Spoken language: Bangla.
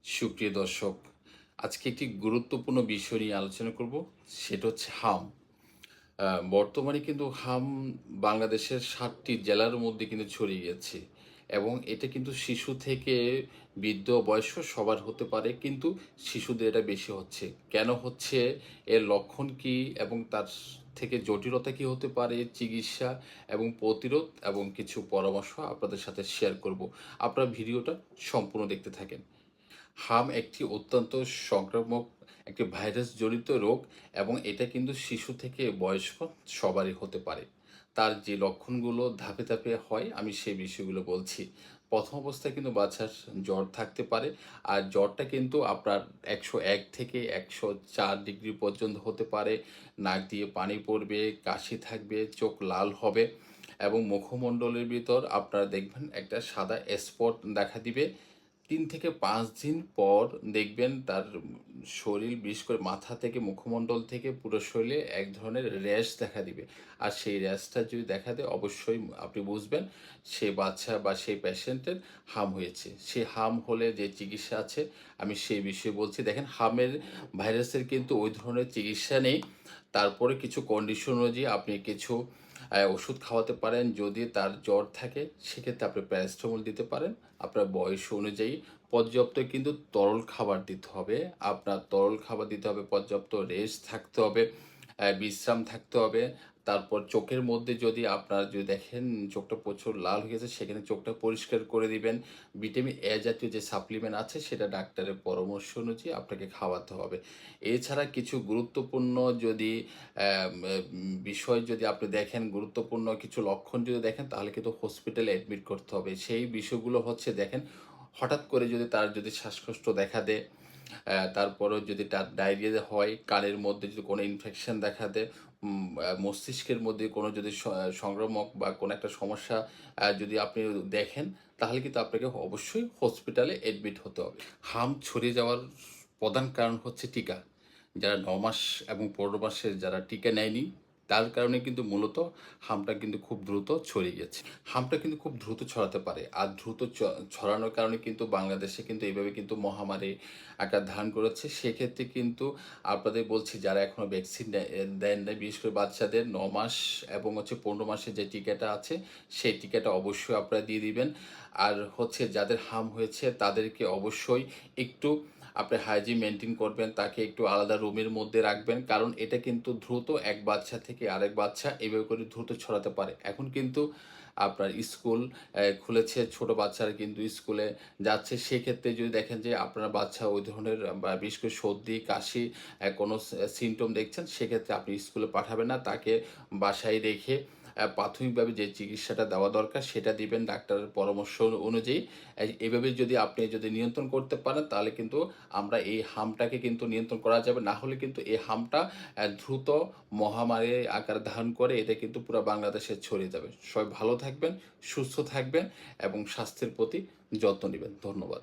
সুপ্রিয় দর্শক, আজকে একটি গুরুত্বপূর্ণ বিষয় নিয়ে আলোচনা করব। সেটা হচ্ছে হাম। বর্তমানে কিন্তু হাম বাংলাদেশের ৭টি জেলার মধ্যে কিন্তু ছড়িয়ে গেছে এবং এটা কিন্তু শিশু থেকে বৃদ্ধ বয়স্ক সবার হতে পারে, কিন্তু শিশুদের এটা বেশি হচ্ছে। কেন হচ্ছে, এর লক্ষণ কী এবং তার থেকে জটিলতা কী হতে পারে, চিকিৎসা এবং প্রতিরোধ এবং কিছু পরামর্শ আপনাদের সাথে শেয়ার করব। আপনারা ভিডিওটা সম্পূর্ণ দেখতে থাকেন। হাম একটি অত্যন্ত সংক্রামক একটি ভাইরাস জনিত রোগ এবং এটা কিন্তু শিশু থেকে বয়স্ক সবারই হতে পারে। তার যে লক্ষণগুলো ধাপে ধাপে হয় আমি সেই বিষয়গুলো বলছি। প্রথম অবস্থায় কিন্তু বাচ্চার জ্বর থাকতে পারে, আর জ্বরটা কিন্তু আপনার ১০১ থেকে ১০৪ ডিগ্রি পর্যন্ত হতে পারে। নাক দিয়ে পানি পড়বে, কাশি থাকবে, চোখ লাল হবে এবং মুখমণ্ডলের ভিতর আপনারা দেখবেন একটা সাদা স্পট দেখা দিবে। ৩ থেকে ৫ দিন পর দেখবেন তার শরীর, বিশেষ করে মাথা থেকে মুখমণ্ডল থেকে পুরো শরীরে এক ধরনের র্যাশ দেখা দিবে। আর সেই র্যাশটা যদি দেখা দেয় অবশ্যই আপনি বুঝবেন সে বাচ্চা বা সেই পেশেন্টের হাম হয়েছে। সে হাম হলে যে চিকিৎসা আছে আমি সেই বিষয়ে বলছি। দেখেন, হামের ভাইরাসের কিন্তু ওই ধরনের চিকিৎসা নেই। তারপরে কিছু কন্ডিশন অনুযায়ী আপনি কিছু ওষুধ খাওয়াতে পারেন। যদি তার জ্বর থাকে সেক্ষেত্রে আপনি প্যারাসিটামল দিতে পারেন। আপনার বয়স অনুযায়ী পর্যাপ্ত কিন্তু তরল খাবার দিতে হবে। আপনার তরল খাবার দিতে হবে, পর্যাপ্ত রেস্ট থাকতে হবে, বিশ্রাম থাকতে হবে। তারপর চোখের মধ্যে যদি আপনার যদি দেখেন চোখটা প্রচুর লাল হয়ে গেছে, সেখানে চোখটা পরিষ্কার করে দিবেন। ভিটামিন এ জাতীয় যে সাপ্লিমেন্ট আছে সেটা ডাক্তারের পরামর্শ অনুযায়ী আপনাকে খাওয়াতে হবে। এছাড়া কিছু গুরুত্বপূর্ণ যদি বিষয় যদি আপনি দেখেন, গুরুত্বপূর্ণ কিছু লক্ষণ যদি দেখেন তাহলে কিন্তু হসপিটালে অ্যাডমিট করতে হবে। সেই বিষয়গুলো হচ্ছে, দেখেন, হঠাৎ করে যদি তার যদি শ্বাসকষ্ট দেখা দেয়, তারপরেও যদি তার ডায়রিয়া হয়, কানের মধ্যে যদি কোনো ইনফেকশন দেখা দেয়, মস্তিষ্কের মধ্যে কোনো যদি সংক্রামক বা কোনো একটা সমস্যা যদি আপনি দেখেন, তাহলে কিন্তু আপনাকে অবশ্যই হসপিটালে অ্যাডমিট হতে হবে। হাম ছড়িয়ে যাওয়ার প্রধান কারণ হচ্ছে টিকা। যারা ৯ মাস এবং ১৫ মাসের যারা টিকা নেয়নি, তার কারণে কিন্তু মূলত হামটা কিন্তু খুব দ্রুত ছড়িয়ে গেছে। হামটা কিন্তু খুব দ্রুত ছড়াতে পারে। আর দ্রুত ছড়ানোর কারণে কিন্তু বাংলাদেশে কিন্তু এইভাবে কিন্তু মহামারী আকার ধারণ করেছে। সেক্ষেত্রে কিন্তু আপনাদের বলছি, যারা এখনো ভ্যাকসিন দেন নাই, বিশেষ করে বাচ্চাদের ৯ মাস এবং হচ্ছে ১৫ মাসের যে টিকাটা আছে, সেই টিকাটা অবশ্যই আপনারা দিয়ে দিবেন। আর হচ্ছে যাদের হাম হয়েছে তাদেরকে অবশ্যই একটু আপনি হাইজিন মেনটেন করবেন, তাকে একটু আলাদা রুমের মধ্যে রাখবেন। কারণ এটা কিন্তু দ্রুত এক বাচ্চা থেকে আরেক বাচ্চা এভাবে করে দ্রুত ছড়াতে পারে। এখন কিন্তু আপনার স্কুল খুলেছে, ছোট বাচ্চারা কিন্তু স্কুলে যাচ্ছে। সেক্ষেত্রে যদি দেখেন যে আপনার বাচ্চা ওই ধরনের বা বিশেষ করে সর্দি, কাশি কোনো সিম্পটম দেখছেন, সেক্ষেত্রে আপনি স্কুলে পাঠাবেন না। তাকে বাসায় রেখে প্রাথমিকভাবে যে চিকিৎসাটা দেওয়া দরকার সেটা দিবেন ডাক্তারের পরামর্শ অনুযায়ী। এভাবে যদি আপনি যদি নিয়ন্ত্রণ করতে পারেন তাহলে কিন্তু আমরা এই হামটাকে কিন্তু নিয়ন্ত্রণ করা যাবে। না হলে কিন্তু এই হামটা দ্রুত মহামারী আকার ধারণ করে এটা কিন্তু পুরা বাংলাদেশে ছড়িয়ে যাবে। সবাই ভালো থাকবেন, সুস্থ থাকবেন এবং স্বাস্থ্যের প্রতি যত্ন নিবেন। ধন্যবাদ।